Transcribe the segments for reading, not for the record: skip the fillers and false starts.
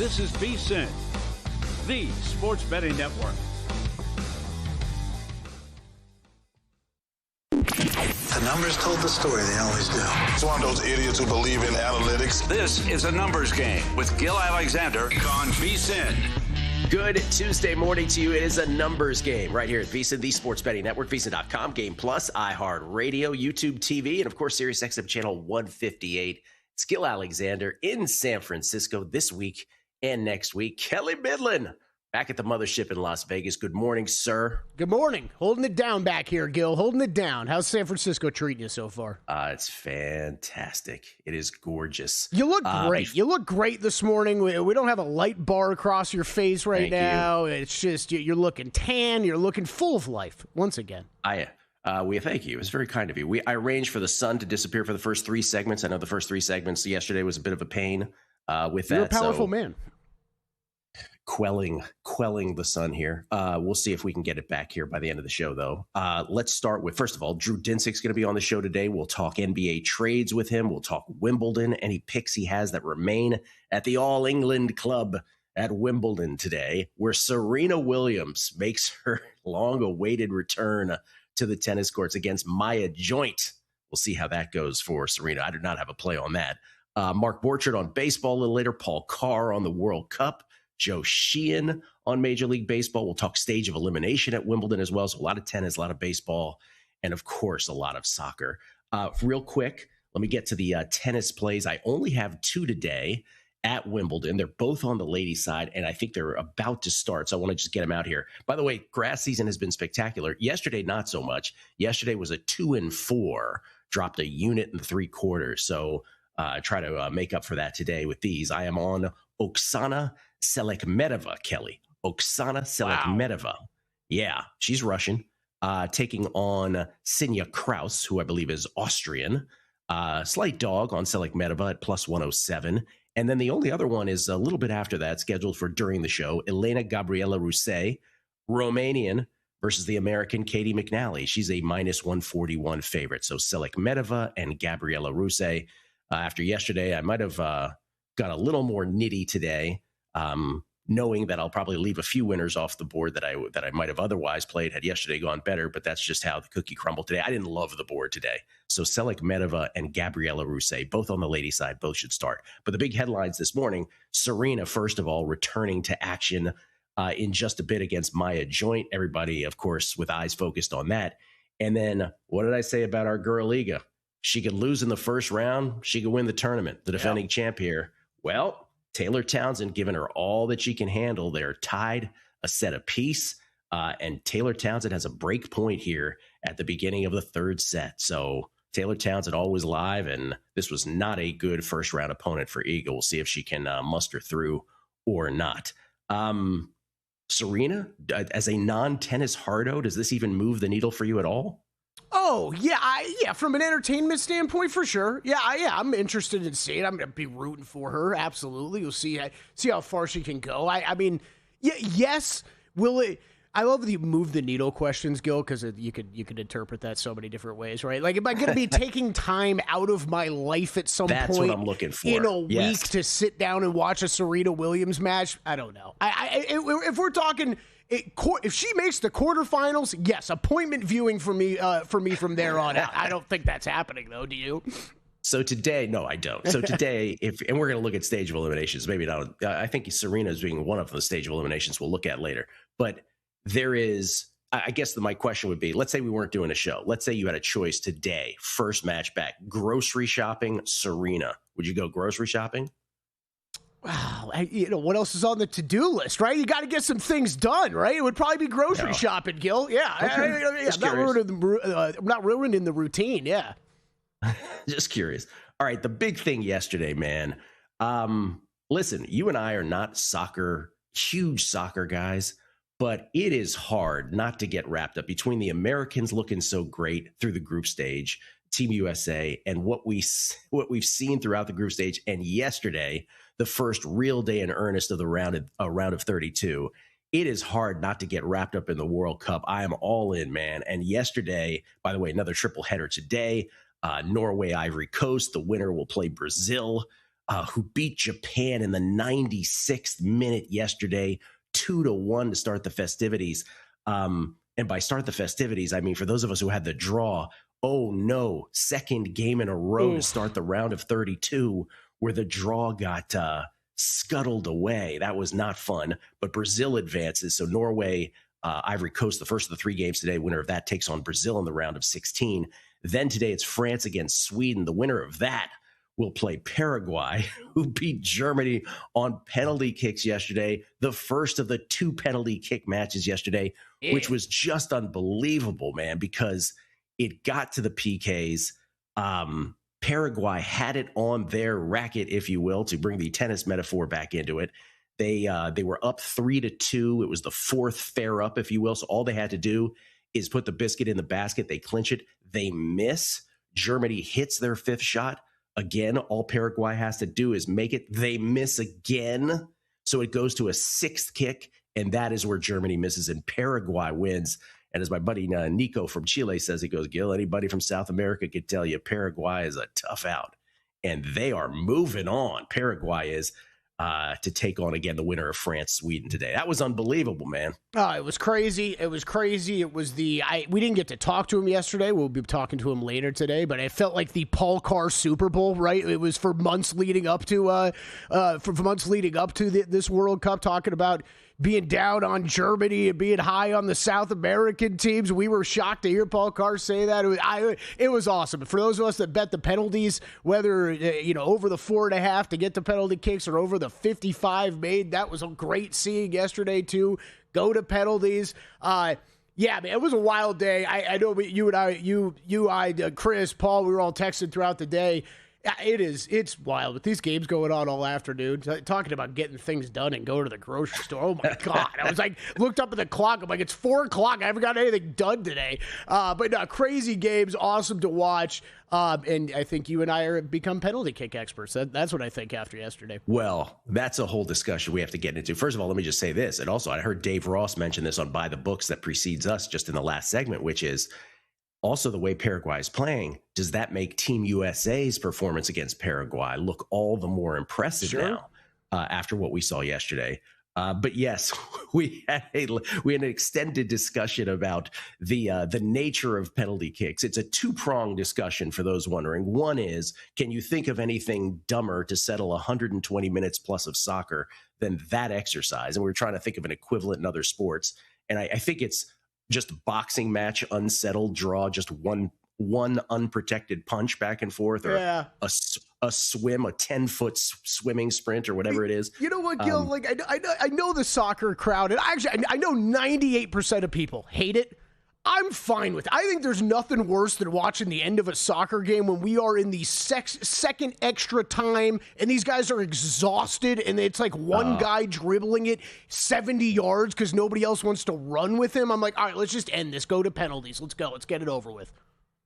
This is VSiN, the sports betting network. The numbers told the story, they always do. It's one of those idiots who believe in analytics. This is a numbers game with Gil Alexander on VSiN. Good Tuesday morning to you. It is a numbers game right here at VSiN, the sports betting network, VSiN.com, Game Plus, iHeartRadio, YouTube TV, and of course, Sirius XM channel 158. It's Gil Alexander in San Francisco this week and next week. Kelly Midland back at the mothership in Las Vegas. Good morning, sir. Good morning. Holding it down back here, Gil. Holding it down. How's San Francisco treating you so far? It's fantastic. It is gorgeous. You look great. You look great this morning. We don't have a light bar across your face right now. It's just you're looking tan. You're looking full of life once again. We thank you. It was very kind of you. I arranged for the sun to disappear for the first three segments. I know the first three segments yesterday was a bit of a pain with that. You're a powerful man. Quelling the sun here. We'll see if we can get it back here by the end of the show, though. Let's start with, first of all, Drew Dinsick's going to be on the show today. We'll talk NBA trades with him. We'll talk Wimbledon, any picks he has that remain at the All England Club at Wimbledon today, where Serena Williams makes her long-awaited return to the tennis courts against Maya Joint. We'll see how that goes for Serena. I do not have a play on that. Mark Borchardt on baseball a little later. Paul Carr on the World Cup. Joe Sheehan on Major League Baseball. We'll talk stage of elimination at Wimbledon as well. So a lot of tennis, a lot of baseball, and of course, a lot of soccer. Real quick, let me get to the tennis plays. I only have two today at Wimbledon. They're both on the ladies' side, and I think they're about to start. So I want to just get them out here. By the way, grass season has been spectacular. Yesterday, not so much. Yesterday was a 2-4, dropped a unit and 3/4. So try to make up for that today with these. I am on Oksana Selekmedova, Kelly. Oksana Selekmedova. Wow. Yeah, she's Russian. Taking on Sinya Kraus, who I believe is Austrian. Slight dog on Selekmedova at plus 107. And then the only other one is a little bit after that, scheduled for during the show. Elena Gabriela Rousset, Romanian, versus the American Katie McNally. She's a minus 141 favorite. So Selekmedova and Gabriela Rousset. After yesterday, I might have got a little more nitty today, knowing that I'll probably leave a few winners off the board that I might have otherwise played had yesterday gone better, but that's just how the cookie crumbled today. I didn't love the board today. So Selekmedova and Gabriela Rousset, both on the ladies' side, both should start. But the big headlines this morning, Serena, first of all, returning to action in just a bit against Maya Joint. Everybody, of course, with eyes focused on that. And then what did I say about our girl Iga? She could lose in the first round. She could win the tournament, the defending champ here. Well, Taylor Townsend giving her all that she can handle. They're tied a set apiece, and Taylor Townsend has a break point here at the beginning of the third set. So Taylor Townsend always live, and this was not a good first-round opponent for Iga. We'll see if she can muster through or not. Serena, as a non-tennis hardo, does this even move the needle for you at all? Oh, yeah, from an entertainment standpoint, for sure. Yeah, I'm interested in seeing it. I'm going to be rooting for her, absolutely. We'll see how far she can go. I mean, yes, will it... I love the move the needle questions, Gil, because you could interpret that so many different ways, right? Like, am I going to be taking time out of my life at some That's point what I'm looking for. In a week to sit down and watch a Serena Williams match? I don't know. If we're talking... If she makes the quarterfinals, yes, appointment viewing for me from there on out. I don't think that's happening, though. Do you? So today, no, I don't. So today, and we're going to look at stage of eliminations, maybe not. I think Serena is being one of the stage of eliminations we'll look at later. But there is, I guess my question would be, let's say we weren't doing a show. Let's say you had a choice today, first match back, grocery shopping, Serena. Would you go grocery shopping? Wow, what else is on the to-do list, right? You got to get some things done, right? It would probably be grocery shopping, Gil. Yeah, okay. I'm not ruining the routine. Yeah, just curious. All right, the big thing yesterday, man. Listen, you and I are not huge soccer guys, but it is hard not to get wrapped up between the Americans looking so great through the group stage, Team USA, and what we've seen throughout the group stage, and yesterday, the first real day in earnest of the round of 32. It is hard not to get wrapped up in the World Cup. I am all in, man. And yesterday, by the way, another triple header today. Norway, Ivory Coast. The winner will play Brazil. who beat Japan in the 96th minute yesterday, 2-1 to start the festivities. And by start the festivities, I mean, for those of us who had the draw, oh no, second game in a row to start the round of 32 where the draw got scuttled away. That was not fun, but Brazil advances. So Norway, Ivory Coast, the first of the 3 games today, winner of that takes on Brazil in the round of 16. Then today it's France against Sweden. The winner of that will play Paraguay, who beat Germany on penalty kicks yesterday, the first of the 2 penalty kick matches yesterday, which was just unbelievable, man, because it got to the PKs. Paraguay had it on their racket, if you will, to bring the tennis metaphor back into it. They were up 3-2. It was the 4th fair up, if you will. So all they had to do is put the biscuit in the basket. They clinch it. They miss. Germany hits their 5th shot. Again, all Paraguay has to do is make it. They miss again. So it goes to a 6th kick, and that is where Germany misses and Paraguay wins. And as my buddy Nico from Chile says, he goes, Gil, anybody from South America could tell you Paraguay is a tough out. And they are moving on. Paraguay is to take on, again, the winner of France-Sweden today. That was unbelievable, man. It was crazy. It was crazy. It was we didn't get to talk to him yesterday. We'll be talking to him later today, but it felt like the Paul Carr Super Bowl, right? It was for months leading up to this World Cup, talking about being down on Germany and being high on the South American teams. We were shocked to hear Paul Carr say that. It was awesome. For those of us that bet the penalties, whether over the 4.5 to get the penalty kicks or over the 55 made, that was a great seeing yesterday too. Go to penalties. Yeah, man, it was a wild day. I know you and I, Chris, Paul, we were all texting throughout the day. It's wild with these games going on all afternoon. Talking about getting things done and go to the grocery store. Oh my God. I was like, looked up at the clock. I'm like, it's 4:00. I haven't got anything done today. But crazy games, awesome to watch. And I think you and I are become penalty kick experts. That's what I think after yesterday. Well, that's a whole discussion we have to get into. First of all, let me just say this. And also, I heard Dave Ross mention this on By the Books that precedes us just in the last segment, which is also the way Paraguay is playing. Does that make Team USA's performance against Paraguay look all the more impressive now after what we saw yesterday? But yes, we had an extended discussion about the nature of penalty kicks. It's a 2-pronged discussion for those wondering. One is, can you think of anything dumber to settle 120 minutes plus of soccer than that exercise? And we were trying to think of an equivalent in other sports. And I think it's just boxing match, unsettled draw, just one unprotected punch back and forth, or a swim, a 10-foot swimming sprint, or whatever it is. You know what, Gil? I know the soccer crowd, and I know 98% of people hate it. I'm fine with it. I think there's nothing worse than watching the end of a soccer game when we are in the second extra time and these guys are exhausted and it's like one guy dribbling it 70 yards because nobody else wants to run with him. I'm like, all right, let's just end this. Go to penalties. Let's go. Let's get it over with.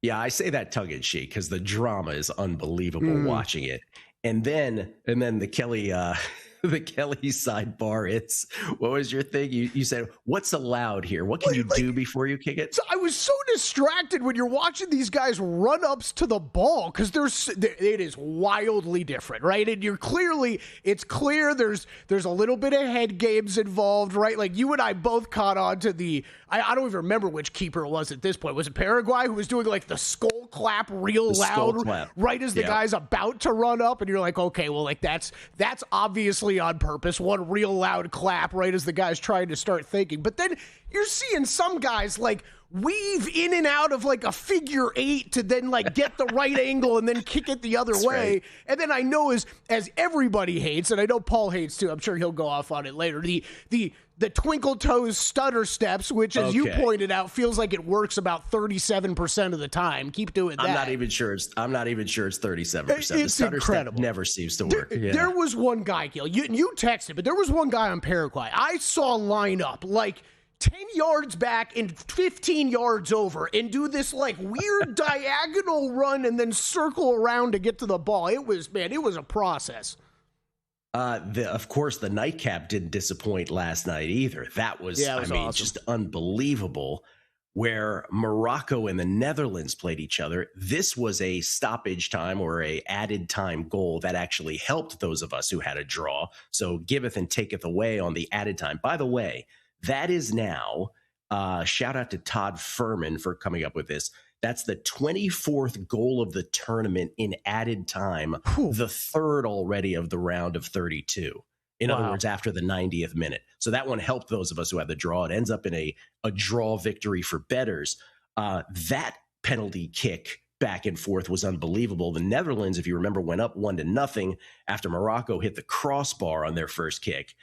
Yeah, I say that tongue in cheek because the drama is unbelievable watching it. And then the Kelly sidebar, it's, what was your thing? You said, what's allowed here? What can you do before you kick it? So I was so distracted when you're watching these guys run ups to the ball because it is wildly different, right? And it's clear there's a little bit of head games involved, right? Like you and I both caught on to I don't even remember which keeper it was at this point. Was it Paraguay who was doing like the skull clap real loud right as the guy's about to run up? And you're like, okay, well, like that's obviously on purpose. One real loud clap right as the guy's trying to start thinking. But then you're seeing some guys like weave in and out of like a figure 8 to then like get the right angle and then kick it the other way. Right. And then I know as everybody hates, and I know Paul hates too, I'm sure he'll go off on it later, the twinkle toes stutter steps, which as you pointed out, feels like it works about 37% of the time. Keep doing that. I'm not even sure it's 37%. The stutter step never seems to work. There was one guy, Gil, you texted, but there was one guy on Paraguay I saw line up like 10 yards back and 15 yards over and do this like weird diagonal run and then circle around to get to the ball. It was a process. Of course, the nightcap didn't disappoint last night either. That was, awesome. Just unbelievable. where Morocco and the Netherlands played each other. This was a stoppage time or a added time goal that actually helped those of us who had a draw. So giveth and taketh away on the added time. By the way, that is now, shout out to Todd Furman for coming up with this. That's the 24th goal of the tournament in added time, the third already of the round of 32. In other words, after the 90th minute. So that one helped those of us who had the draw. It ends up in a draw victory for bettors. That penalty kick back and forth was unbelievable. The Netherlands, if you remember, went up 1-0 after Morocco hit the crossbar on their first kick.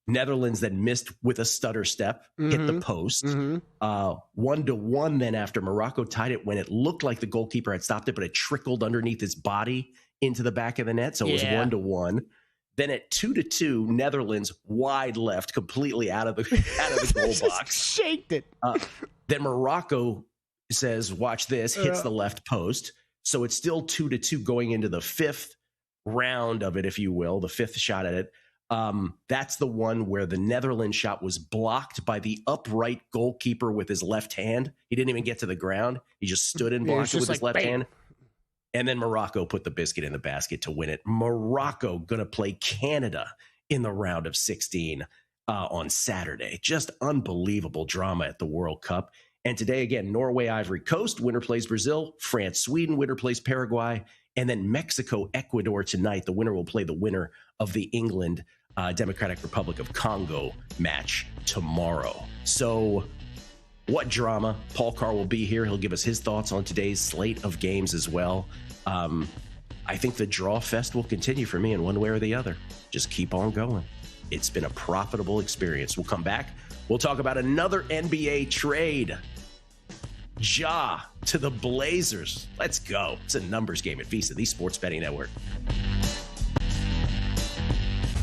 Netherlands then missed with a stutter step, hit the post. 1-1 then after Morocco tied it when it looked like the goalkeeper had stopped it, but it trickled underneath his body into the back of the net. So it was 1-1. Then at 2-2, Netherlands wide left, completely out of the goal box. Shaked it. Then Morocco says, watch this, hits the left post. So it's still 2-2 going into the fifth round of it, if you will, the fifth shot at it. That's the one where the Netherlands shot was blocked by the upright goalkeeper with his left hand. He didn't even get to the ground. He just stood and blocked it with his left hand. And then Morocco put the biscuit in the basket to win it. Morocco going to play Canada in the round of 16 on Saturday. Just unbelievable drama at the World Cup. And today, again, Norway, Ivory Coast, winner plays Brazil. France, Sweden, winner plays Paraguay. And then Mexico, Ecuador tonight. The winner will play the winner of the England, Democratic Republic of Congo match tomorrow. So what drama. Paul Carr will be here. He'll give us his thoughts on today's slate of games as well. I think the draw fest will continue for me in one way or the other. Just keep on going. It's been a profitable experience. We'll come back. We'll talk about another NBA trade. Ja to the Blazers. Let's go. It's a numbers game at VSiN, the Sports Betting Network.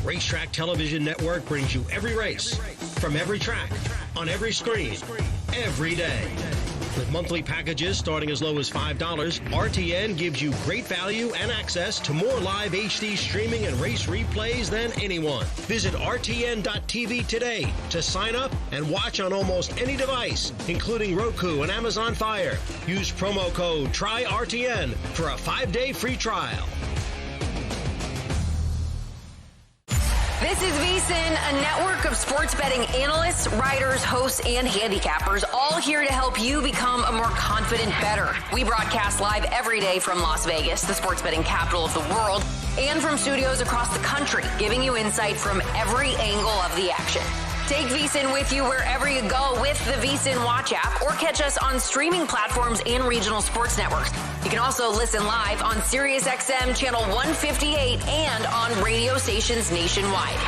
Racetrack Television Network brings you every race, from every track, on every screen, every day. With monthly packages starting as low as $5, RTN gives you great value and access to more live HD streaming and race replays than anyone. Visit RTN.tv today to sign up and watch on almost any device, including Roku and Amazon Fire. Use promo code TRYRTN for a 5-day free trial. This is VSiN, a network of sports betting analysts, writers, hosts, and handicappers, all here to help you become a more confident bettor. We broadcast live every day from Las Vegas, the sports betting capital of the world, and from studios across the country, giving you insight from every angle of the action. Take VSiN with you wherever you go with the VSiN Watch app, or catch us on streaming platforms and regional sports networks. You can also listen live on SiriusXM channel 158 and on radio stations nationwide.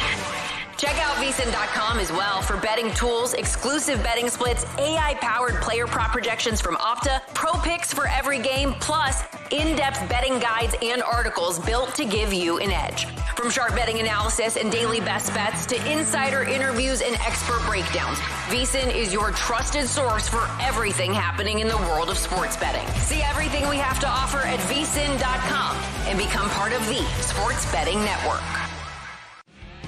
Check out VSiN.com as well for betting tools, exclusive betting splits, AI-powered player prop projections from Opta, pro picks for every game, plus in-depth betting guides and articles built to give you an edge. From sharp betting analysis and daily best bets to insider interviews and expert breakdowns, VSiN is your trusted source for everything happening in the world of sports betting. See everything we have to offer at VSiN.com and become part of the Sports Betting Network.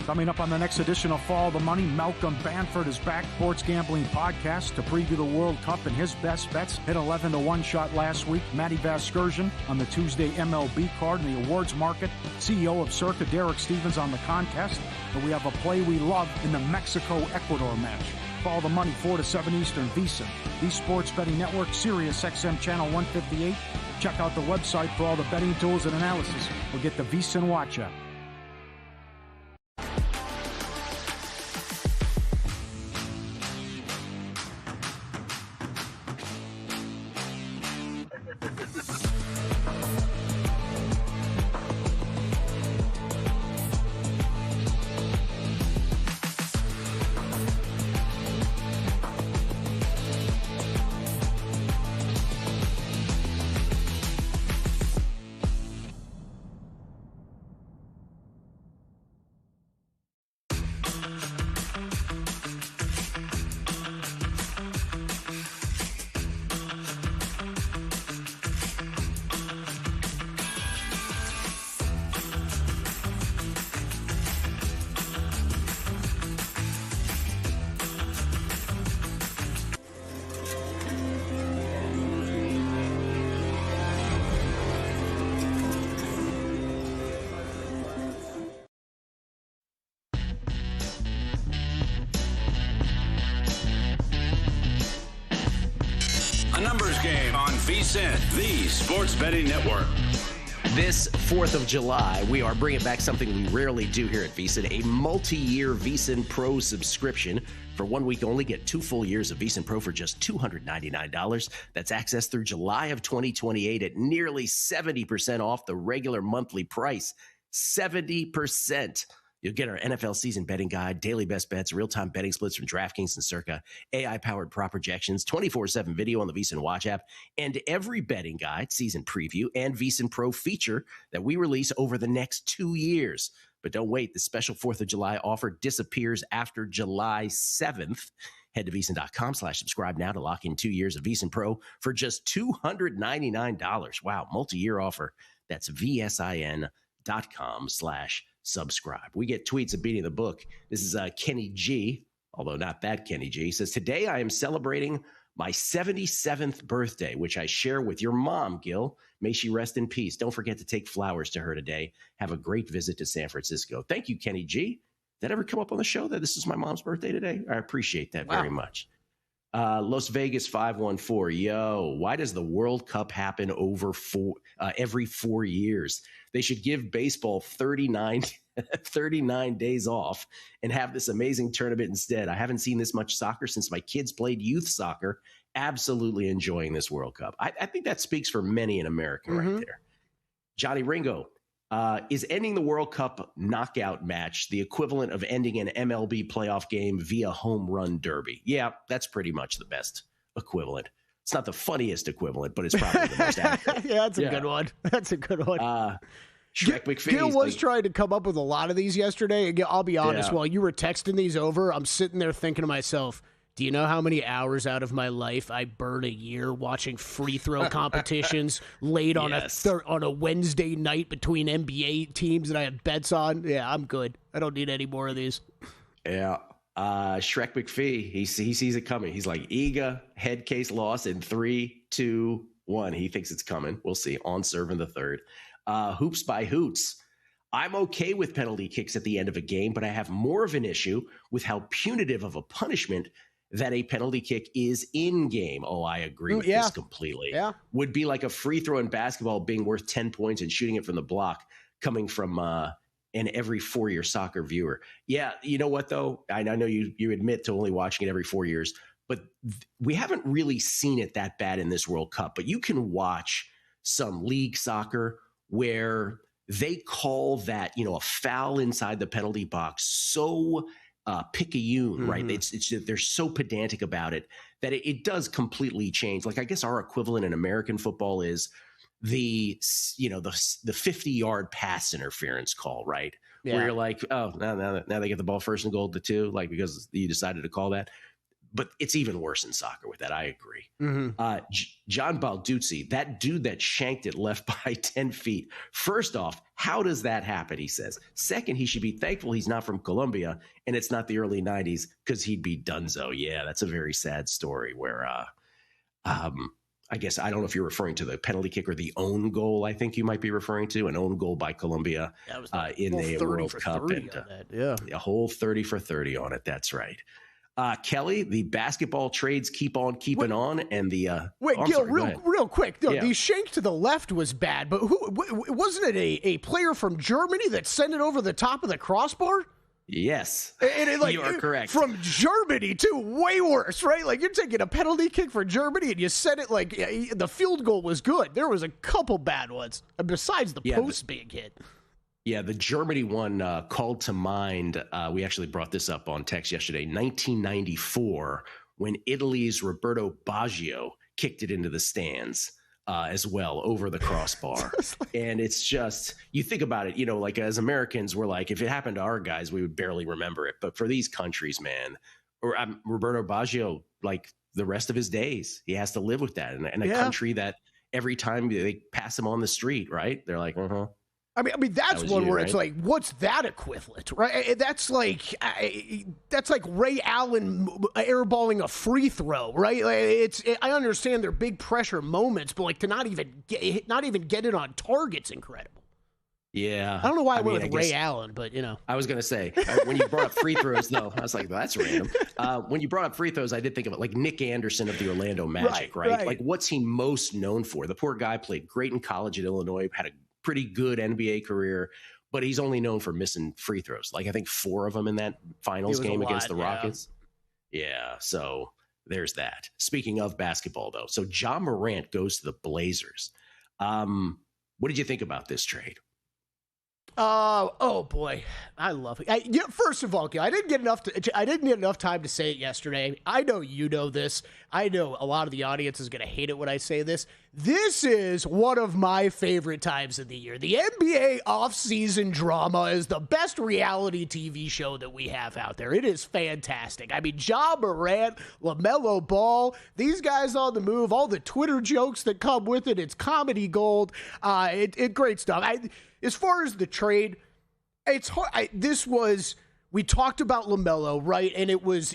Coming up on the next edition of Follow the Money, Malcolm Banford is back, Sports Gambling Podcast, to preview the World Cup and his best bets. Hit 11 to 1 shot last week. Matty Vasgersian on the Tuesday MLB card in the awards market. CEO of Circa, Derek Stevens, on the contest. And we have a play we love in the Mexico-Ecuador match. Follow the Money, 4 to 7 Eastern, VSiN, the Sports Betting Network, SiriusXM channel 158. Check out the website for all the betting tools and analysis. Or get the VSiN Watch app. A numbers game on VSiN, the sports betting network. This 4th of July, we are bringing back something we rarely do here at VSiN, a multi-year VSiN Pro subscription. For 1 week only, get 2 full years of VSiN Pro for just $299. That's access through July of 2028 at nearly 70% off the regular monthly price. 70%. You'll get our NFL season betting guide, daily best bets, real-time betting splits from DraftKings and Circa, AI-powered prop projections, 24/7 video on the VSiN Watch app, and every betting guide, season preview, and VSiN Pro feature that we release over the next 2 years. But don't wait. The special 4th of July offer disappears after July 7th. Head to VSiN.com/subscribe now to lock in 2 years of VSiN Pro for just $299. Wow, multi-year offer. That's VSIN.com/subscribe. We get tweets of beating the book. This is Kenny G, although not that Kenny G. He says, today I am celebrating my 77th birthday, which I share with your mom, Gil. May she rest in peace. Don't forget to take flowers to her today. Have a great visit to San Francisco. Thank you, Kenny G. Did that ever come up on the show that this is my mom's birthday today? I appreciate that very much. Las Vegas 514. Yo, why does the World Cup happen every 4 years? They should give baseball 39 days off and have this amazing tournament instead. I haven't seen this much soccer since my kids played youth soccer. Absolutely enjoying this World Cup. I think that speaks for many in America right there. Johnny Ringo, is ending the World Cup knockout match the equivalent of ending an MLB playoff game via home run derby? Yeah, that's pretty much the best equivalent. It's not the funniest equivalent, but it's probably the most accurate. Yeah, that's a good one. That's a good one. Shrek McPhee. Gil was trying to come up with a lot of these yesterday. I'll be honest, while you were texting these over, I'm sitting there thinking to myself, do you know how many hours out of my life I burn a year watching free throw competitions late on a Wednesday night between NBA teams that I have bets on? Yeah, I'm good. I don't need any more of these. Yeah. Shrek McPhee, he sees it coming. He's like, Eaga, head case loss in 3, 2, 1. He thinks it's coming. We'll see. On serve in the third. Hoops by Hoots. I'm okay with penalty kicks at the end of a game, but I have more of an issue with how punitive of a punishment that a penalty kick is in game. Oh, I agree with this completely. Yeah. Would be like a free throw in basketball being worth 10 points and shooting it from the block coming from an every 4-year soccer viewer. Yeah, you know what, though? I know you admit to only watching it every 4 years, but we haven't really seen it that bad in this World Cup. But you can watch some league soccer where they call that, a foul inside the penalty box so picayune, right? They're so pedantic about it that it does completely change. Like, I guess our equivalent in American football is the 50-yard pass interference call, right? Yeah. Where you're like, oh, now they get the ball first and goal to 2, like, because you decided to call that. But it's even worse in soccer with that. I agree. John Balduzzi, that dude that shanked it left by 10 feet. First off, how does that happen, he says. Second, he should be thankful he's not from Colombia and it's not the early 90s because he'd be donezo. Yeah, that's a very sad story where I guess I don't know if you're referring to the penalty kick or the own goal. I think you might be referring to an own goal by Colombia in the World Cup. And a whole 30 for 30 on it. That's right. Kelly, the basketball trades keep on keeping on, and the Gil, real quick. No, the shank to the left was bad, but wasn't it a player from Germany that sent it over the top of the crossbar? Yes, you are correct. From Germany too, way worse, right? Like, you're taking a penalty kick for Germany, and you said it like the field goal was good. There was a couple bad ones, besides the post being hit. Yeah, the Germany one called to mind. We actually brought this up on text yesterday. 1994, when Italy's Roberto Baggio kicked it into the stands as well over the crossbar. And it's just, you think about it, like as Americans, we're like, if it happened to our guys, we would barely remember it. But for these countries, man, Roberto Baggio, like the rest of his days, he has to live with that. And a country that every time they pass him on the street, right? They're like, I mean that's one where it's like, what's that equivalent, right? That's like Ray Allen airballing a free throw, right? I understand they're big pressure moments, but like to not even get it on target's incredible. Yeah. I don't know why I went with Ray Allen, but, I was going to say, when you brought up free throws, though, I was like, well, that's random. When you brought up free throws, I did think of it like Nick Anderson of the Orlando Magic, right? Like, what's he most known for? The poor guy played great in college at Illinois, had a pretty good NBA career, but he's only known for missing free throws. Like, I think 4 of them in that finals game against the Rockets. Yeah, so there's that. Speaking of basketball, though, so Ja Morant goes to the Blazers. What did you think about this trade? Oh boy, I love it. First of all, Gil, I didn't get enough time to say it yesterday. I know you know this. I know a lot of the audience is going to hate it when I say this. This is one of my favorite times of the year. The NBA offseason drama is the best reality TV show that we have out there. It is fantastic. I mean, Ja Morant, LaMelo Ball, these guys on the move, all the Twitter jokes that come with it. It's comedy gold. Great stuff. As far as the trade, it's hard. We talked about LaMelo, right? And it was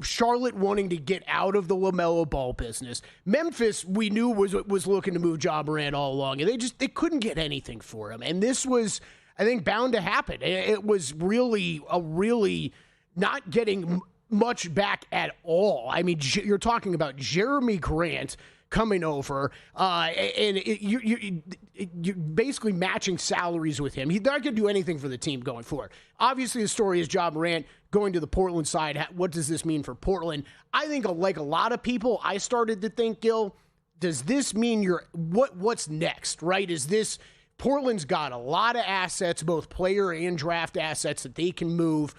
Charlotte wanting to get out of the LaMelo Ball business. Memphis, we knew was looking to move Ja Morant all along, and they couldn't get anything for him. And this was, I think, bound to happen. It was really not getting much back at all. I mean, you're talking about Jeremy Grant coming over, and you're basically matching salaries with him. He's not going to do anything for the team going forward. Obviously, the story is Ja Morant going to the Portland side. What does this mean for Portland? I think, like a lot of people, I started to think, Gil, does this mean what's next, right? Is this Portland's got a lot of assets, both player and draft assets that they can move.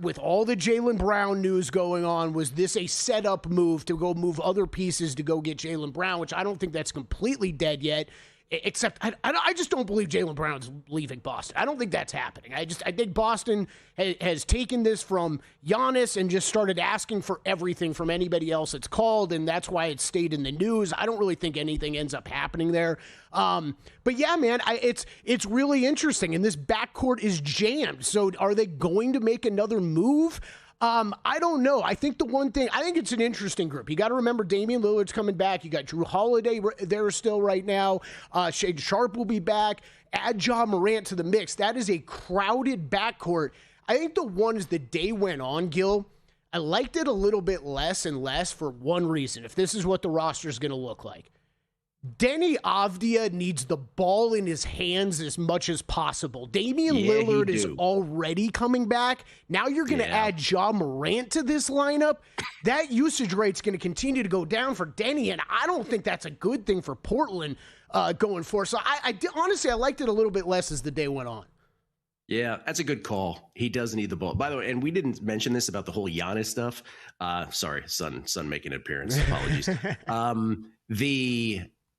With all the Jaylen Brown news going on, was this a setup move to go move other pieces to go get Jaylen Brown, which I don't think that's completely dead yet, except I just don't believe Jaylen Brown's leaving Boston. I don't think that's happening. I think Boston has taken this from Giannis and just started asking for everything from anybody else it's called, and that's why it stayed in the news. I don't really think anything ends up happening there. But yeah, man, it's really interesting, and this backcourt is jammed. So are they going to make another move? I don't know. I think it's an interesting group. You got to remember Damian Lillard's coming back. You got Drew Holiday there still right now. Shade Sharp will be back. Add Ja Morant to the mix. That is a crowded backcourt. I think the one as the day went on, Gil, I liked it a little bit less and less for one reason. If this is what the roster is going to look like, Denny Avdia needs the ball in his hands as much as possible. Damian Lillard is already coming back. Now you're going to add Ja Morant to this lineup. That usage rate's going to continue to go down for Denny, and I don't think that's a good thing for Portland going forward. So honestly, I liked it a little bit less as the day went on. Yeah, that's a good call. He does need the ball. By the way, and we didn't mention this about the whole Giannis stuff. Sorry, son making an appearance. Apologies.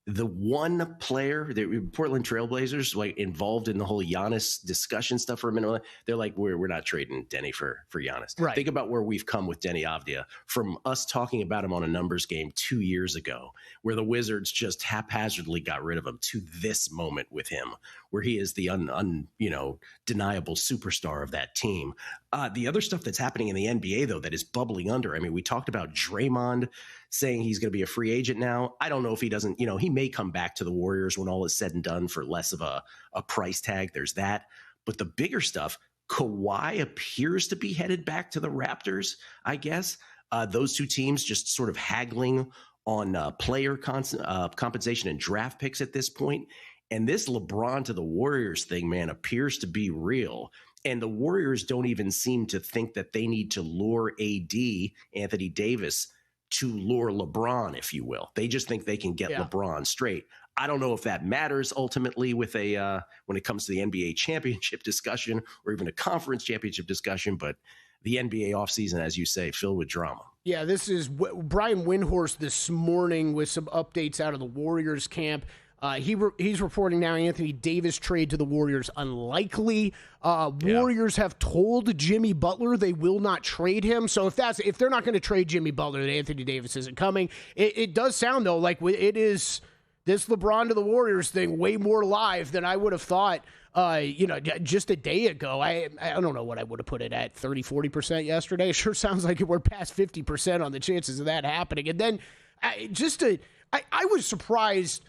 The one player, the Portland Trailblazers, like involved in the whole Giannis discussion stuff for a minute, they're like, we're not trading Denny for Giannis. Right. Think about where we've come with Denny Avdia from us talking about him on a numbers game 2 years ago, where the Wizards just haphazardly got rid of him, to this moment with him, where he is the deniable superstar of that team. The other stuff that's happening in the NBA, though, that is bubbling under. I mean, we talked about Draymond saying he's going to be a free agent now. I don't know if he doesn't, he may come back to the Warriors when all is said and done for less of a price tag. There's that. But the bigger stuff, Kawhi appears to be headed back to the Raptors, I guess. Those two teams just sort of haggling on player compensation and draft picks at this point. And this LeBron to the Warriors thing, man, appears to be real. And the Warriors don't even seem to think that they need to lure AD, Anthony Davis, to lure LeBron, if you will. They just think they can get LeBron straight. I don't know if that matters ultimately with when it comes to the NBA championship discussion or even a conference championship discussion, but the NBA offseason, as you say, filled with drama. Yeah, this is Brian Windhorst this morning with some updates out of the Warriors camp. He's reporting now Anthony Davis trade to the Warriors unlikely. Warriors have told Jimmy Butler they will not trade him. So if they're not going to trade Jimmy Butler, then Anthony Davis isn't coming. It does sound, though, like it is this LeBron to the Warriors thing way more live than I would have thought, just a day ago. I don't know what I would have put it at, 30, 40% yesterday. It sure sounds like we're past 50% on the chances of that happening. And then I was surprised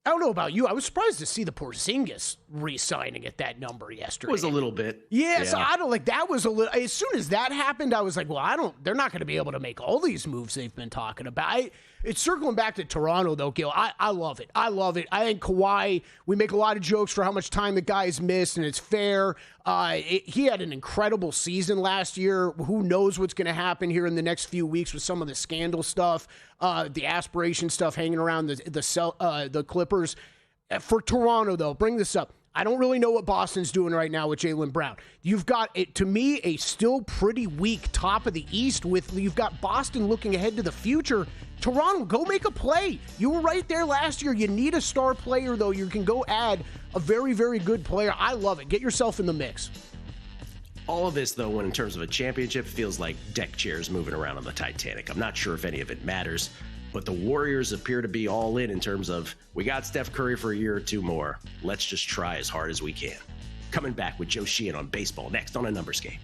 I don't know about you. I was surprised to see the Porzingis re-signing at that number yesterday. It was a little bit. Yeah, so I don't like that was a little. As soon as that happened, I was like, well, they're not going to be able to make all these moves they've been talking about. It's circling back to Toronto, though, Gil. I love it. I love it. I think Kawhi, we make a lot of jokes for how much time the guy's missed, and it's fair. He had an incredible season last year. Who knows what's going to happen here in the next few weeks with some of the scandal stuff, the aspiration stuff hanging around the Clippers. For Toronto, though, bring this up. I don't really know what Boston's doing right now with Jaylen Brown. You've got, to me, a still pretty weak top of the East. You've got Boston looking ahead to the future. Toronto, go make a play. You were right there last year. You need a star player, though. You can go add a very, very good player. I love it. Get yourself in the mix. All of this, though, when in terms of a championship, feels like deck chairs moving around on the Titanic. I'm not sure if any of it matters, but the Warriors appear to be all in terms of, we got Steph Curry for a year or two more. Let's just try as hard as we can. Coming back with Joe Sheehan on baseball next on A Numbers Game.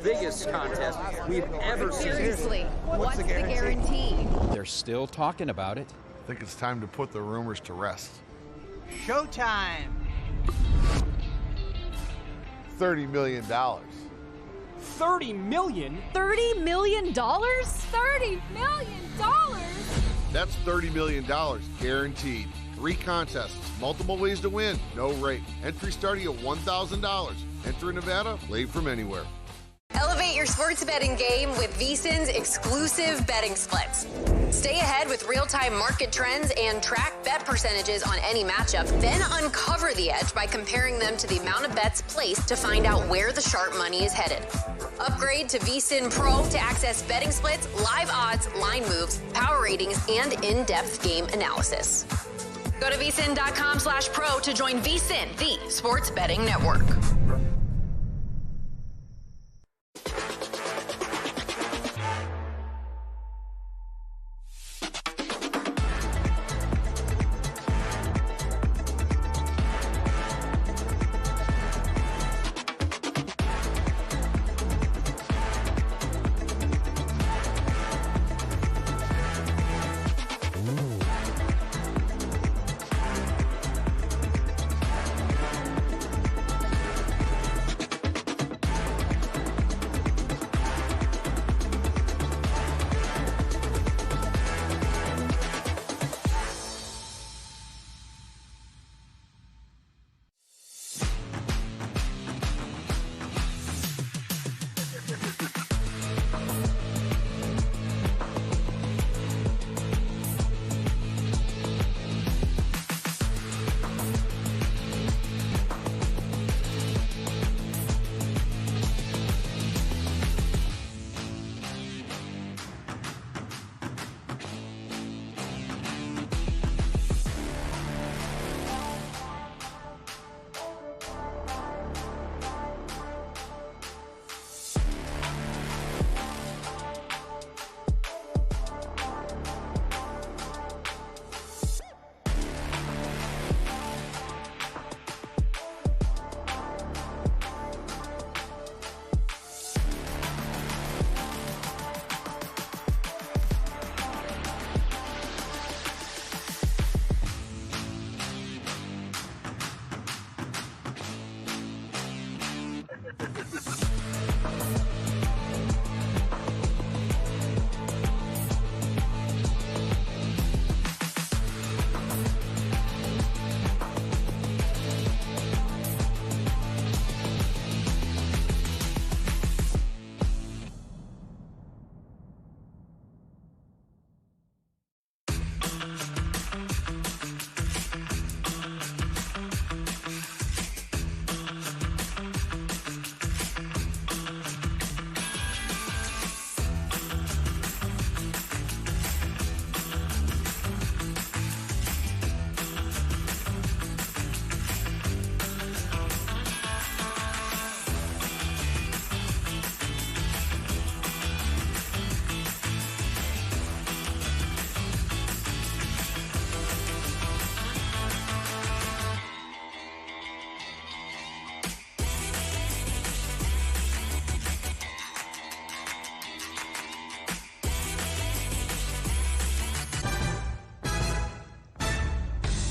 Biggest contest we've ever seen. Seriously, what's the guarantee? They're still talking about it. I think it's time to put the rumors to rest. Showtime. $30 million. $30 million? $30 million? $30 million? That's $30 million guaranteed. 3 contests, multiple ways to win, no rate. Entry starting at $1,000. Enter in Nevada, play from anywhere. Elevate your sports betting game with VSiN's exclusive betting splits. Stay ahead with real-time market trends and track bet percentages on any matchup. Then uncover the edge by comparing them to the amount of bets placed to find out where the sharp money is headed. Upgrade to VSiN Pro to access betting splits, live odds, line moves, power ratings, and in-depth game analysis. Go to vsin.com/pro to join VSiN, the sports betting network.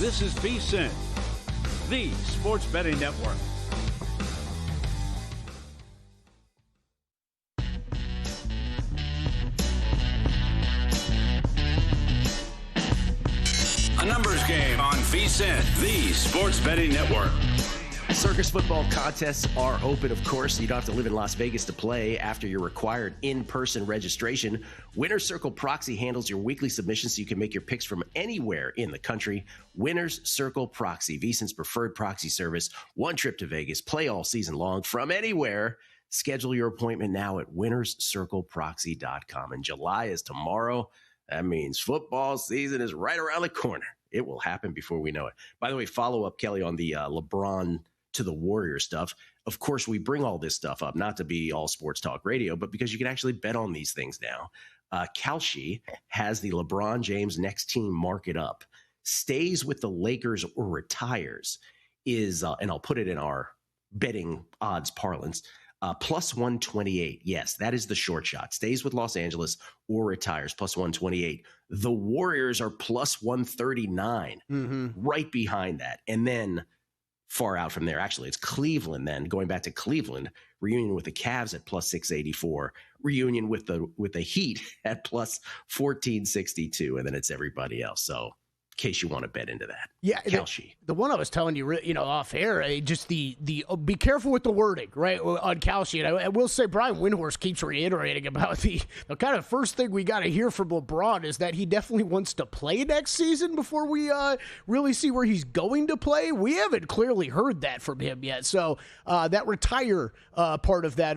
This is VSiN, the sports betting network. A numbers game on VSiN, the sports betting network. Circus football contests are open, of course. You don't have to live in Las Vegas to play after your required in-person registration. Winner's Circle Proxy handles your weekly submissions so you can make your picks from anywhere in the country. Winner's Circle Proxy, VSiN's preferred proxy service. One trip to Vegas, play all season long from anywhere. Schedule your appointment now at winnerscircleproxy.com. And July is tomorrow. That means football season is right around the corner. It will happen before we know it. By the way, follow up, Kelly, on the LeBron to the Warriors stuff. Of course, we bring all this stuff up, not to be all sports talk radio, but because you can actually bet on these things now. Kalshi has the LeBron James next team market up. Stays with the Lakers or retires is, and I'll put it in our betting odds parlance, plus 128. Yes, that is the short shot. Stays with Los Angeles or retires, plus 128. The Warriors are plus 139, right behind that. And then far out from there, actually, it's Cleveland then, going back to Cleveland, reunion with the Cavs at plus 684, reunion with the Heat at plus 1462, and then it's everybody else. So in case you want to bet into that. Yeah, the one I was telling you, off air, just the be careful with the wording, right, on Kalshi. And I will say Brian Windhorst keeps reiterating about the kind of first thing we got to hear from LeBron is that he definitely wants to play next season before we really see where he's going to play. We haven't clearly heard that from him yet. So that retire part of that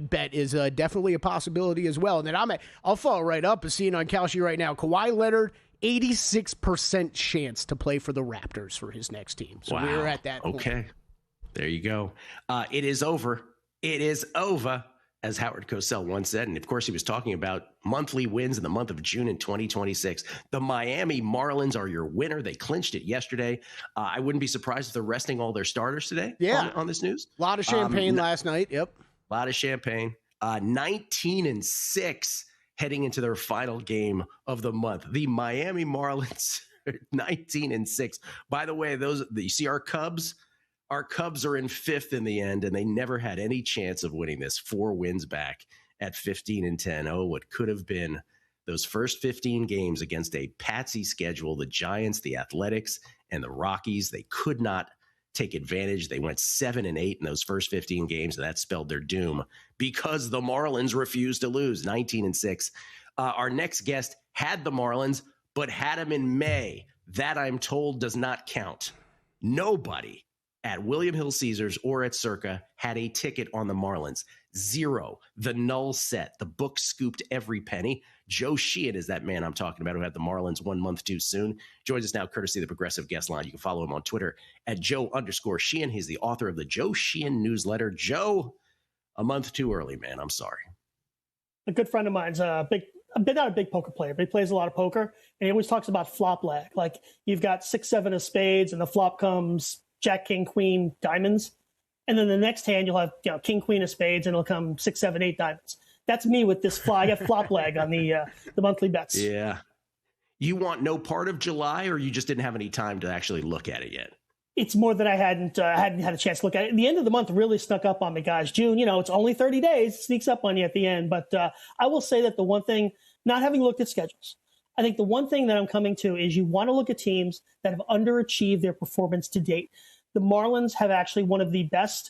bet is definitely a possibility as well. And then I'll follow right up and seeing on Kalshi right now, Kawhi Leonard, 86% chance to play for the Raptors for his next team. So we're at that point. Okay. There you go. It is over. It is over, as Howard Cosell once said. And, of course, he was talking about monthly wins in the month of June in 2026. The Miami Marlins are your winner. They clinched it yesterday. I wouldn't be surprised if they're resting all their starters today on this news. A lot of champagne last night. Yep. A lot of champagne. 19-6. Heading into their final game of the month. The Miami Marlins, 19-6. By the way, you see our Cubs? Our Cubs are in fifth in the end, and they never had any chance of winning this. 4 wins back at 15-10. Oh, what could have been those first 15 games against a patsy schedule. The Giants, the Athletics, and the Rockies, they could not take advantage. They went 7-8 in those first 15 games, and that spelled their doom because the Marlins refused to lose. 19-6. Our next guest had the Marlins, but had them in May. That, I'm told, does not count. Nobody at William Hill Caesars or at Circa had a ticket on the Marlins. 0. The null set. The book scooped every penny. Joe Sheehan is that man I'm talking about who had the Marlins 1 month too soon. Joins us now courtesy of the Progressive Guest Line. You can follow him on Twitter at Joe_Sheehan. He's the author of the Joe Sheehan newsletter. Joe, a month too early, man. I'm sorry. A good friend of mine's not a big poker player, but he plays a lot of poker. And he always talks about flop lag. Like you've got 6-7 of spades and the flop comes Jack, King, Queen, diamonds. And then the next hand, you'll have King, Queen of spades, and it'll come 6, 7, 8 diamonds. That's me with this fly. I got flop lag on the monthly bets. Yeah. You want no part of July, or you just didn't have any time to actually look at it yet? It's more that I hadn't had a chance to look at it. And the end of the month really snuck up on me, guys. June, it's only 30 days. It sneaks up on you at the end. But I will say that the one thing, not having looked at schedules, I think the one thing that I'm coming to is you want to look at teams that have underachieved their performance to date. The Marlins have actually one of the best,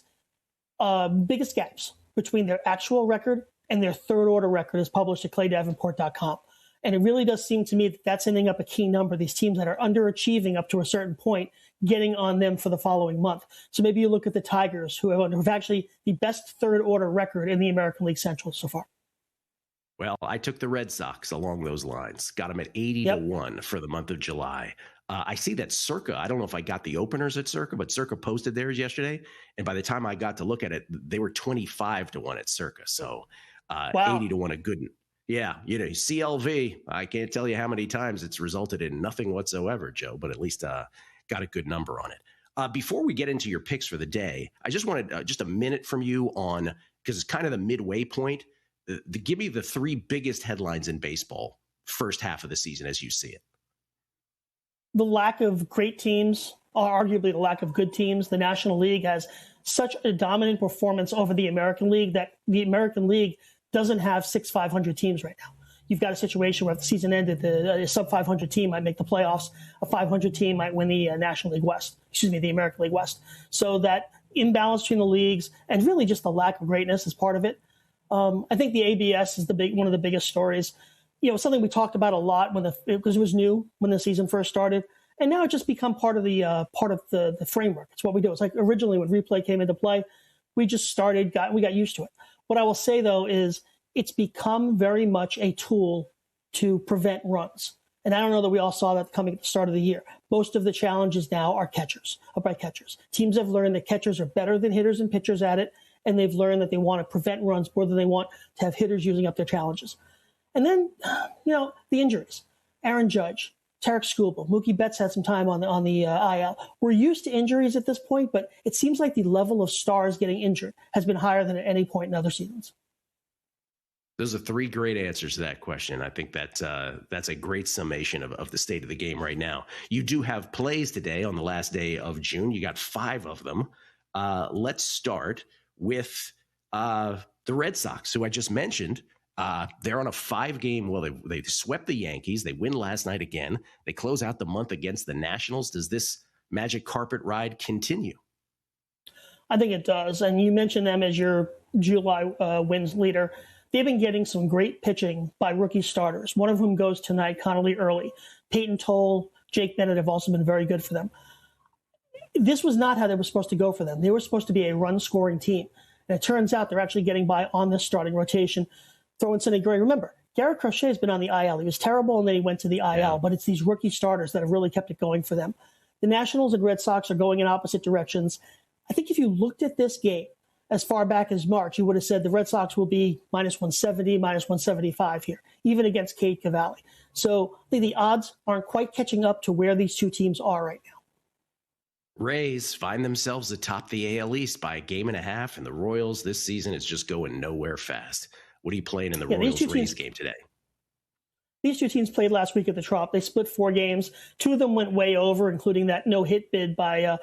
biggest gaps between their actual record and their third-order record as published at claydavenport.com. And it really does seem to me that that's ending up a key number. These teams that are underachieving up to a certain point, getting on them for the following month. So maybe you look at the Tigers, who have actually the best third-order record in the American League Central so far. Well, I took the Red Sox along those lines. Got them at 80-1 for the month of July. I see that Circa, I don't know if I got the openers at Circa, but Circa posted theirs yesterday. And by the time I got to look at it, they were 25-1 at Circa. So 80-1, a good one. Yeah, CLV, I can't tell you how many times it's resulted in nothing whatsoever, Joe, but at least got a good number on it. Before we get into your picks for the day, I just wanted just a minute from you on, because it's kind of the midway point, give me the 3 biggest headlines in baseball first half of the season as you see it. the lack of great teams, or arguably the lack of good teams. The National League has such a dominant performance over the American League that the American League doesn't have 6 500 teams right now. You've got a situation where if the season ended, a sub-500 team might make the playoffs. A 500 team might win the National League West, the American League West. So that imbalance between the leagues and really just the lack of greatness is part of it. I think the ABS is one of the biggest stories. Something we talked about a lot because it was new when the season first started, and now it's just become part of the framework. It's what we do. It's like originally when replay came into play, we just we got used to it. What I will say though is it's become very much a tool to prevent runs. And I don't know that we all saw that coming at the start of the year. Most of the challenges now are by catchers. Teams have learned that catchers are better than hitters and pitchers at it, and they've learned that they want to prevent runs more than they want to have hitters using up their challenges. And then, the injuries. Aaron Judge, Tarek Skubal, Mookie Betts had some time on the IL. We're used to injuries at this point, but it seems like the level of stars getting injured has been higher than at any point in other seasons. Those are 3 great answers to that question. I think that's a great summation of the state of the game right now. You do have plays today on the last day of June. You got 5 of them. Let's start with the Red Sox, who I just mentioned. They're on a 5-game. Well, they swept the Yankees. They win last night again. They close out the month against the Nationals. Does this magic carpet ride continue? I think it does. And you mentioned them as your July wins leader. They've been getting some great pitching by rookie starters, one of whom goes tonight, Connolly Early. Peyton Toll, Jake Bennett have also been very good for them. This was not how they were supposed to go for them. They were supposed to be a run-scoring team. And it turns out they're actually getting by on this starting rotation. Throw in Sonny Gray. Remember, Garrett Crochet has been on the IL. He was terrible, and then he went to the IL. But it's these rookie starters that have really kept it going for them. The Nationals and Red Sox are going in opposite directions. I think if you looked at this game as far back as March, you would have said the Red Sox will be minus 170, minus 175 here, even against Cade Cavalli. So I think the odds aren't quite catching up to where these two teams are right now. Rays find themselves atop the AL East by a game and a half, and the Royals this season is just going nowhere fast. What are you playing in the Royals-Rays game today? These two teams played last week at the Trop. They split 4 games. 2 of them went way over, including that no-hit bid by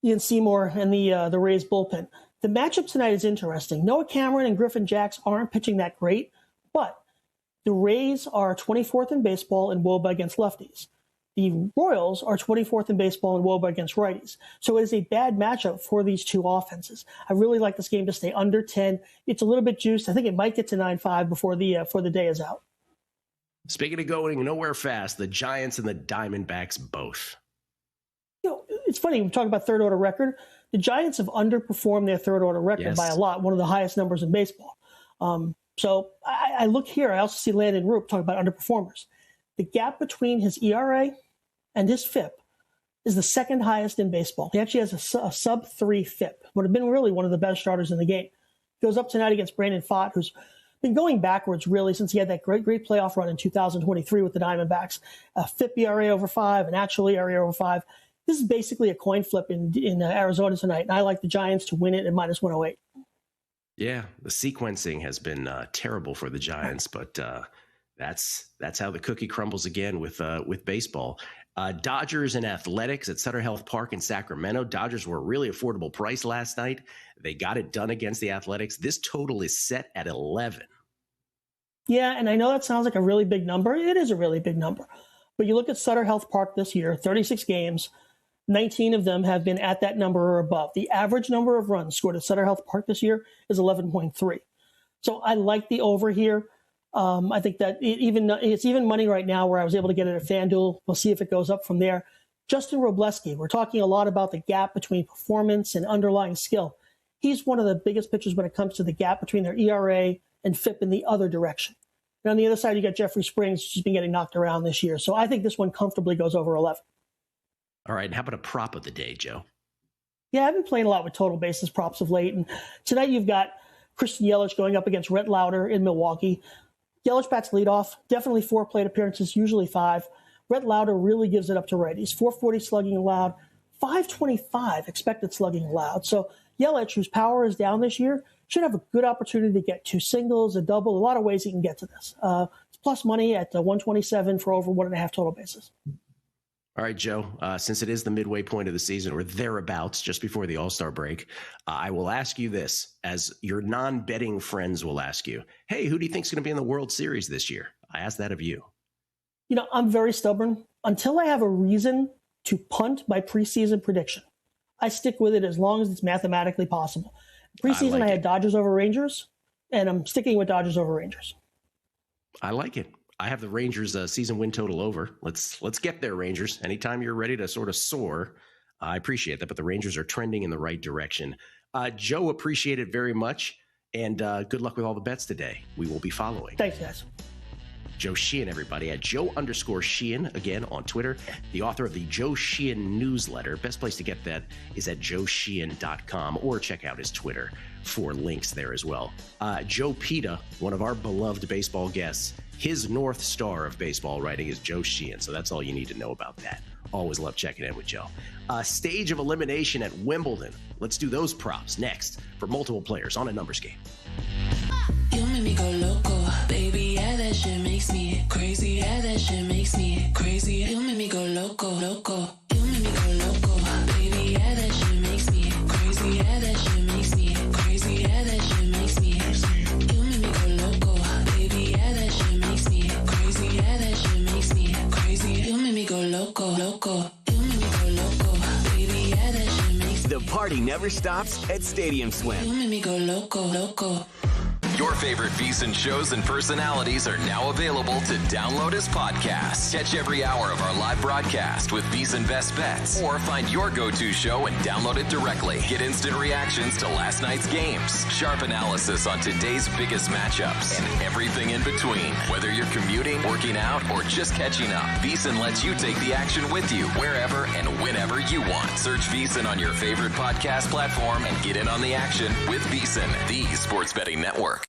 Ian Seymour and the Rays bullpen. The matchup tonight is interesting. Noah Cameron and Griffin Jacks aren't pitching that great, but the Rays are 24th in baseball in WOBA against lefties. The Royals are 24th in baseball in WOBA against righties. So it is a bad matchup for these two offenses. I really like this game to stay under 10. It's a little bit juiced. I think it might get to 9-5 before the day is out. Speaking of going nowhere fast, the Giants and the Diamondbacks both. It's funny, we talk about third-order record. The Giants have underperformed their third-order record by a lot, one of the highest numbers in baseball. So I look here. I also see Landon Roop talking about underperformers. The gap between his ERA and his FIP is the second highest in baseball. He actually has a sub-3 FIP. Would have been really one of the best starters in the game. Goes up tonight against Brandon Pfaadt, who's been going backwards really since he had that great playoff run in 2023 with the Diamondbacks. A FIP ERA over 5, an actual ERA over 5. This is basically a coin flip in Arizona tonight, and I like the Giants to win it at minus 108. Yeah, the sequencing has been terrible for the Giants, but that's how the cookie crumbles again with baseball. Dodgers and Athletics at Sutter Health Park in Sacramento. Dodgers were a really affordable price last night. They got it done against the Athletics. This total is set at 11. Yeah, and I know that sounds like a really big number. It is a really big number. But you look at Sutter Health Park this year, 36 games, 19 of them have been at that number or above. The average number of runs scored at Sutter Health Park this year is 11.3. So I like the over here. I think that it's even money right now where I was able to get it at FanDuel. We'll see if it goes up from there. Justin Robleski, we're talking a lot about the gap between performance and underlying skill. He's one of the biggest pitchers when it comes to the gap between their ERA and FIP in the other direction. And on the other side, you got Jeffrey Springs, who's been getting knocked around this year. So I think this one comfortably goes over 11. All right. And how about a prop of the day, Joe? Yeah, I've been playing a lot with total basis props of late. And tonight you've got Christian Yelich going up against Rhett Lauder in Milwaukee. Yelich bats leadoff, definitely 4 plate appearances, usually 5. Rhett Lauder really gives it up to righties. 440 slugging allowed, 525 expected slugging allowed. So Yelich, whose power is down this year, should have a good opportunity to get 2 singles, a double, a lot of ways he can get to this. It's plus money at 127 for over 1.5 total bases. All right, Joe, since it is the midway point of the season or thereabouts, just before the All-Star break, I will ask you this, as your non-betting friends will ask you, hey, who do you think is going to be in the World Series this year? I ask that of you. You know, I'm very stubborn. Until I have a reason to punt my preseason prediction, I stick with it as long as it's mathematically possible. Preseason, I had Dodgers over Rangers, and I'm sticking with Dodgers over Rangers. I like it. I have the Rangers season win total over. Let's get there, Rangers. Anytime you're ready to sort of soar, I appreciate that. But the Rangers are trending in the right direction. Joe, appreciate it very much. And good luck with all the bets today. We will be following. Thanks, guys. Joe Sheehan, everybody, at Joe_Sheehan, again, on Twitter, the author of the Joe Sheehan newsletter. Best place to get that is at joesheehan.com, or check out his Twitter for links there as well. Joe Pita, one of our beloved baseball guests, his North Star of baseball writing is Joe Sheehan, so that's all you need to know about that. Always love checking in with Joe. Stage of elimination at Wimbledon. Let's do those props next for multiple players on a numbers game. You make me go loco, baby, yeah, that shit makes me crazy, yeah, that shit makes me crazy. You make me go loco, loco. You make me go loco, baby, yeah, that shit makes me crazy, yeah, that shit makes me crazy, yeah, that shit makes me. You make me go loco, baby, yeah, that shit makes me crazy, yeah, that shit makes me crazy. You make me go loco, loco. You make me go loco, baby, yeah, that shit makes me. The party never stops at Stadium Swim. You make me go loco, loco. Your favorite VSiN shows and personalities are now available to download as podcasts. Catch every hour of our live broadcast with VSiN Best Bets, or find your go-to show and download it directly. Get instant reactions to last night's games, sharp analysis on today's biggest matchups, and everything in between. Whether you're commuting, working out, or just catching up, VSiN lets you take the action with you wherever and whenever you want. Search VSiN on your favorite podcast platform and get in on the action with VSiN, the sports betting network.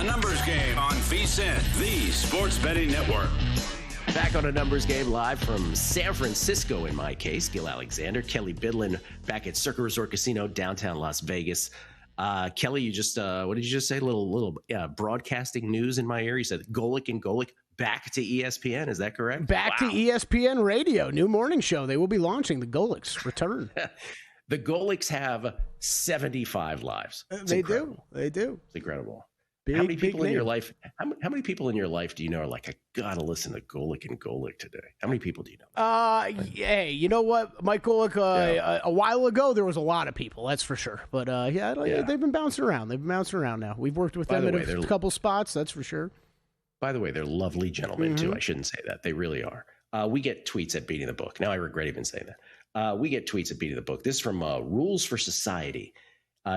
A numbers game on VSiN, the sports betting network. Back on a numbers game live from San Francisco, in my case. Gil Alexander, Kelly Bidlin back at Circa Resort Casino, downtown Las Vegas. Kelly, you just, what did you just say? A little broadcasting news in my ear. You said Golic and Golic back to ESPN. Is that correct? Back to ESPN Radio, new morning show. They will be launching the Golics return. The Golics have 75 lives. They do. It's incredible. Big, how many people in name. your life? How many people in your life do you know are like, I gotta listen to Golic and Golic today? How many people do you know? Hey, you know what, Mike Golic? A while ago, there was a lot of people, that's for sure. But they've been bouncing around. They've been bouncing around now. We've worked with them at a couple spots, that's for sure. By the way, they're lovely gentlemen too. I shouldn't say that. They really are. We get tweets at Beating the Book. Now I regret even saying that. We get tweets at Beating the Book. This is from Rules for Society.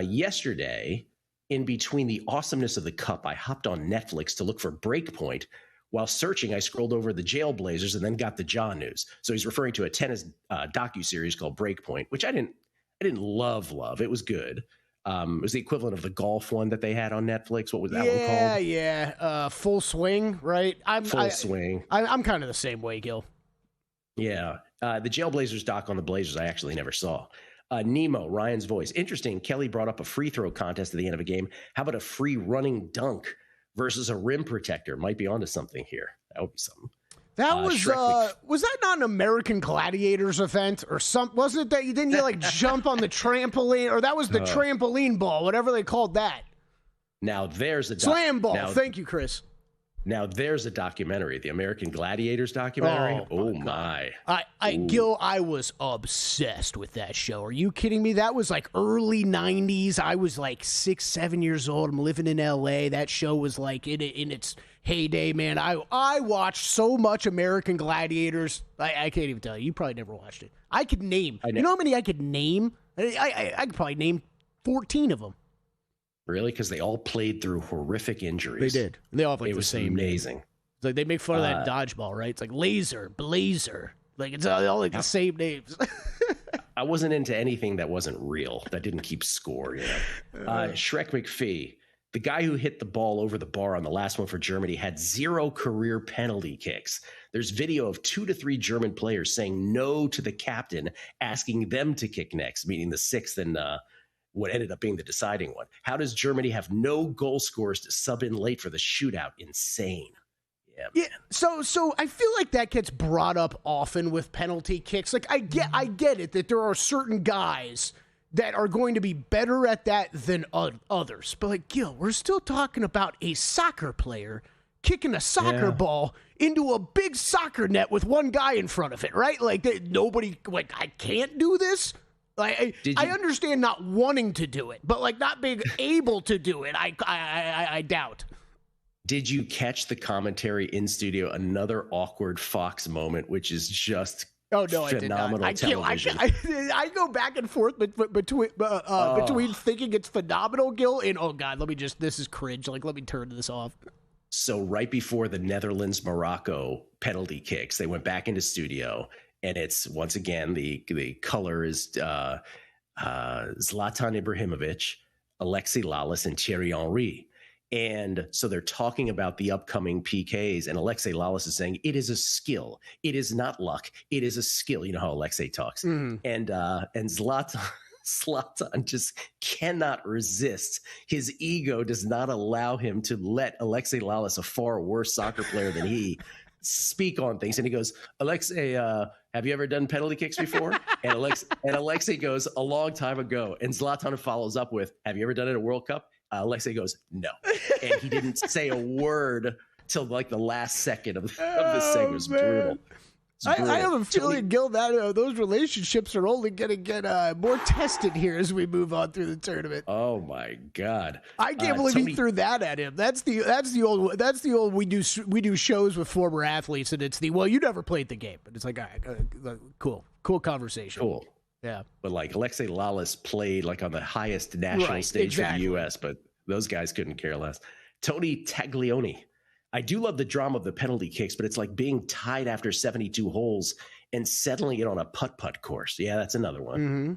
Yesterday, in between the awesomeness of the Cup, I hopped on Netflix to look for Breakpoint. While searching, I scrolled over the Jailblazers and then got the Jaw news. So he's referring to a tennis docuseries called Breakpoint, which I didn't love. It was good. It was the equivalent of the golf one that they had on Netflix. What was that one called? Yeah. Full Swing, right? Full Swing. I'm kind of the same way, Gil. Yeah. The Jailblazers doc on the Blazers I actually never saw. Nemo, Ryan's voice. Interesting. Kelly brought up a free throw contest at the end of a game. How about a free running dunk versus a rim protector? Might be onto something here. That would be something. That was that not an American Gladiators event or something? Wasn't it that you didn't like jump on the trampoline, or that was the trampoline ball, whatever they called that? Now there's a slam ball. Thank you, Chris. Now there's a documentary, the American Gladiators documentary. Oh my! Gil, I was obsessed with that show. Are you kidding me? That was like early '90s. I was like 6, 7 years old. I'm living in LA. That show was like in its heyday, man. I watched so much American Gladiators. I can't even tell you. You probably never watched it. I could name. You know how many I could name? I could probably name 14 of them. Really? Because they all played through horrific injuries. They did. They all have like the same amazing. Name. It's like they make fun of that dodgeball, right? It's like laser, blazer. Like it's all like the same names. I wasn't into anything that wasn't real, that didn't keep score, you know. Shrek McPhee, the guy who hit the ball over the bar on the last one for Germany, had 0 career penalty kicks. There's video of 2 to 3 German players saying no to the captain, asking them to kick next, meaning the 6th and what ended up being the deciding one. How does Germany have no goal scorers to sub in late for the shootout? Insane. Yeah. So I feel like that gets brought up often with penalty kicks. Like I get it that there are certain guys that are going to be better at that than others. But like, Gil, we're still talking about a soccer player kicking a soccer ball into a big soccer net with one guy in front of it, right? Like nobody, like, I can't do this. Like I understand not wanting to do it, but like not being able to do it, I doubt. Did you catch the commentary in studio? Another awkward Fox moment, which is just phenomenal television. I go back and forth between thinking it's phenomenal, Gil, and oh god, this is cringe. Like let me turn this off. So right before the Netherlands-Morocco penalty kicks, they went back into studio. And it's, once again, the color is Zlatan Ibrahimovic, Alexi Lalas, and Thierry Henry. And so they're talking about the upcoming PKs, and Alexi Lalas is saying, it is a skill. It is not luck. It is a skill. You know how Alexei talks. Mm-hmm. And Zlatan just cannot resist. His ego does not allow him to let Alexi Lalas, a far worse soccer player than he, speak on things. And he goes, Alexei, have you ever done penalty kicks before? And Alexei goes, a long time ago. And Zlatan follows up with, have you ever done it at a World Cup? Alexei goes, no. And he didn't say a word till like the last second of the segment. It was brutal. I have a feeling, Gil, that those relationships are only going to get more tested here as we move on through the tournament. Oh my God! I can't believe he threw that at him. That's the old we do shows with former athletes, and it's you never played the game, but it's like, all right, cool conversation. Cool. Yeah. But like Alexei Lalas played like on the highest national stage for the U.S., but those guys couldn't care less. Tony Taglioni. I do love the drama of the penalty kicks, but it's like being tied after 72 holes and settling it on a putt-putt course. Yeah, that's another one. Mm-hmm.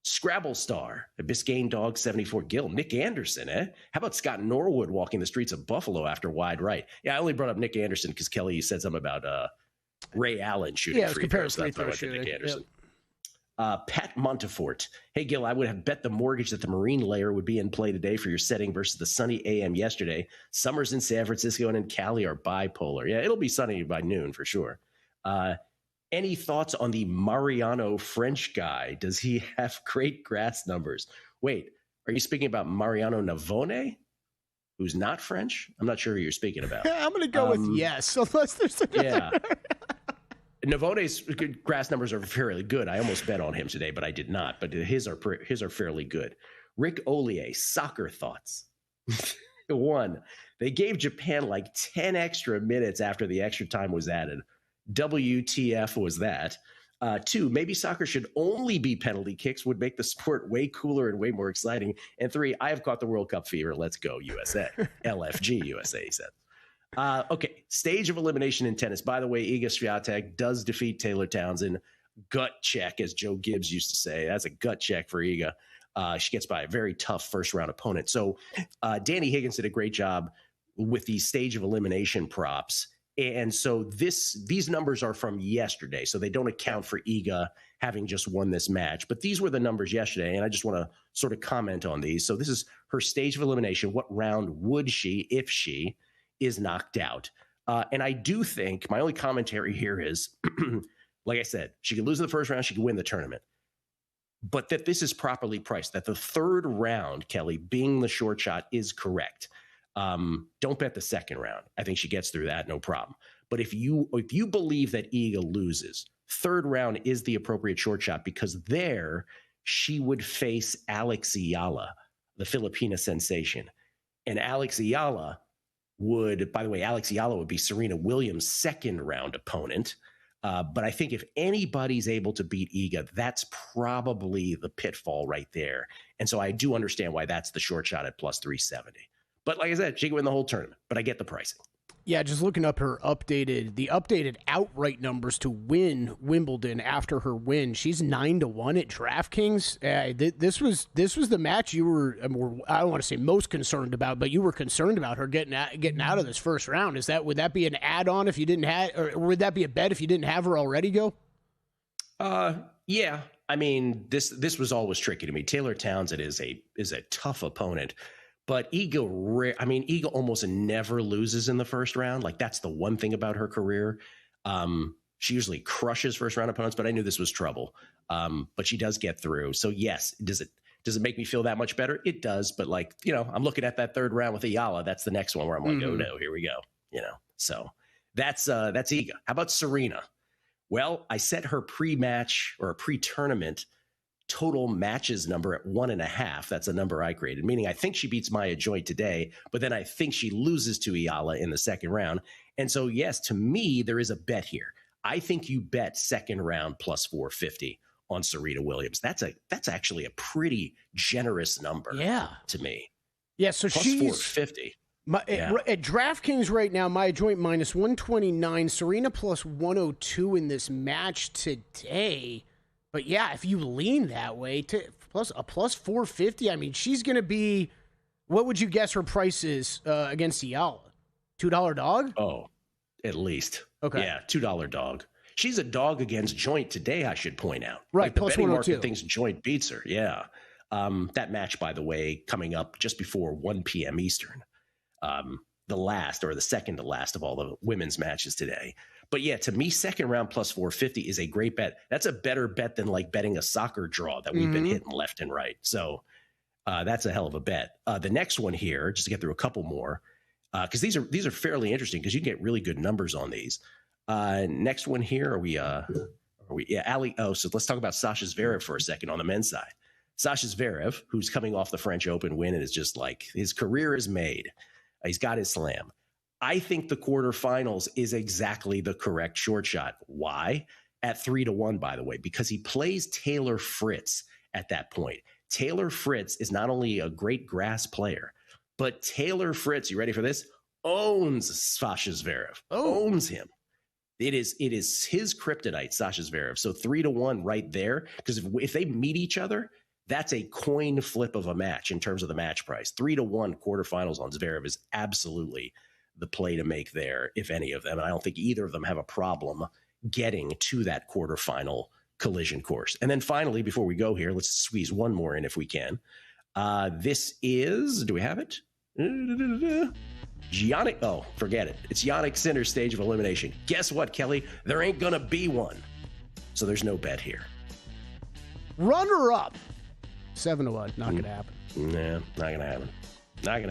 Scrabble Star, a Biscayne Dog 74 Gil, Nick Anderson, eh? How about Scott Norwood walking the streets of Buffalo after wide right? Yeah, I only brought up Nick Anderson because Kelly, you said something about Ray Allen shooting free throws. So that's why I went to Nick Anderson. Yep. Pat Montefort. Hey, Gil, I would have bet the mortgage that the Marine layer would be in play today for your setting versus the sunny AM yesterday. Summers in San Francisco and in Cali are bipolar. Yeah, it'll be sunny by noon for sure. Any thoughts on the Mariano French guy? Does he have great grass numbers? Wait, are you speaking about Mariano Navone, who's not French? I'm not sure who you're speaking about. I'm going to go with yes, unless there's another. Yeah. Navone's grass numbers are fairly good. I almost bet on him today, but I did not. But his are fairly good. Rick Ollier, soccer thoughts. 1, they gave Japan like 10 extra minutes after the extra time was added. WTF was that? 2, maybe soccer should only be penalty kicks, would make the sport way cooler and way more exciting. And 3, I have caught the World Cup fever. Let's go, USA. LFG USA, he said. Okay, stage of elimination in tennis. By the way, Iga Swiatek does defeat Taylor Townsend. Gut check, as Joe Gibbs used to say. That's a gut check for Iga. She gets by a very tough first-round opponent. So Danny Higgins did a great job with the stage of elimination props. And so these numbers are from yesterday, so they don't account for Iga having just won this match. But these were the numbers yesterday, and I just want to sort of comment on these. So this is her stage of elimination. What round would she, if she is knocked out? And I do think my only commentary here is, like I said, she could lose in the first round, she could win the tournament. But that this is properly priced, that the third round, Kelly, being the short shot, is correct. Don't bet the second round. I think she gets through that, no problem. But if you believe that Iga loses, third round is the appropriate short shot, because there she would face Alex Ayala, the Filipina sensation. And Alex Ayala would be Serena Williams' second round opponent. But I think if anybody's able to beat Iga, that's probably the pitfall right there. And so I do understand why that's the short shot at plus 370. But like I said, she can win the whole tournament, but I get the pricing. Yeah, just looking up her updated outright numbers to win Wimbledon after her win. She's 9-1 at DraftKings. This was the match you were, I don't want to say most concerned about, but you were concerned about her getting out of this first round. Would that be an add-on if you didn't have, or would that be a bet if you didn't have her already, Go? Yeah. I mean, this was always tricky to me. Taylor Townsend is a tough opponent. But Iga almost never loses in the first round. Like, that's the one thing about her career. She usually crushes first round opponents, but I knew this was trouble. But she does get through. So yes, does it make me feel that much better? It does. But I'm looking at that third round with Ayala. That's the next one where I'm like, oh no, here we go. So that's Iga. How about Serena? Well, I set her pre-match or pre-tournament total matches number at 1.5. That's a number I created, meaning I think she beats Maya Joy today, but then I think she loses to Ayala in the second round. And so, yes, to me, there is a bet here. I think you bet second round plus 450 on Serena Williams. That's actually a pretty generous number. Yeah, to me. Yeah, so plus she's 450. At DraftKings right now, Maya Joy minus 129, Serena plus 102 in this match today. But yeah, if you lean that way to plus 450, I mean, she's going to be, what would you guess her price is against Ayala? $2 dog? Oh, at least. Okay. Yeah, $2 dog. She's a dog against Joint today, I should point out. Right, the plus betting market thinks Joint beats her. Yeah. That match, by the way, coming up just before 1 p.m. Eastern. The second to last of all the women's matches today. But yeah, to me, second round plus 450 is a great bet. That's a better bet than like betting a soccer draw that we've been hitting left and right. So that's a hell of a bet. The next one here, just to get through a couple more, because these are fairly interesting because you can get really good numbers on these. Next one here, Ali? Oh, so let's talk about Sasha Zverev for a second on the men's side. Sasha Zverev, who's coming off the French Open win and is just like, his career is made. He's got his slam. I think the quarterfinals is exactly the correct short shot. Why? At 3-1, by the way, because he plays Taylor Fritz at that point. Taylor Fritz is not only a great grass player, but Taylor Fritz, you ready for this? Owns Sasha Zverev. Owns him. It is his kryptonite, Sasha Zverev. So 3-1 right there, because if they meet each other, That's a coin flip of a match in terms of the match price. 3-1 quarterfinals on Zverev is absolutely the play to make there, if any of them. And I don't think either of them have a problem getting to that quarterfinal collision course. And then finally, before we go here, let's squeeze one more in if we can. This is, do we have it? Yannick, oh, forget it. It's Yannick Sinner's stage of elimination. Guess what, Kelly? There ain't going to be one. So there's no bet here. Runner up. 7-1. Not going to happen. Nah, not going to happen. Not going to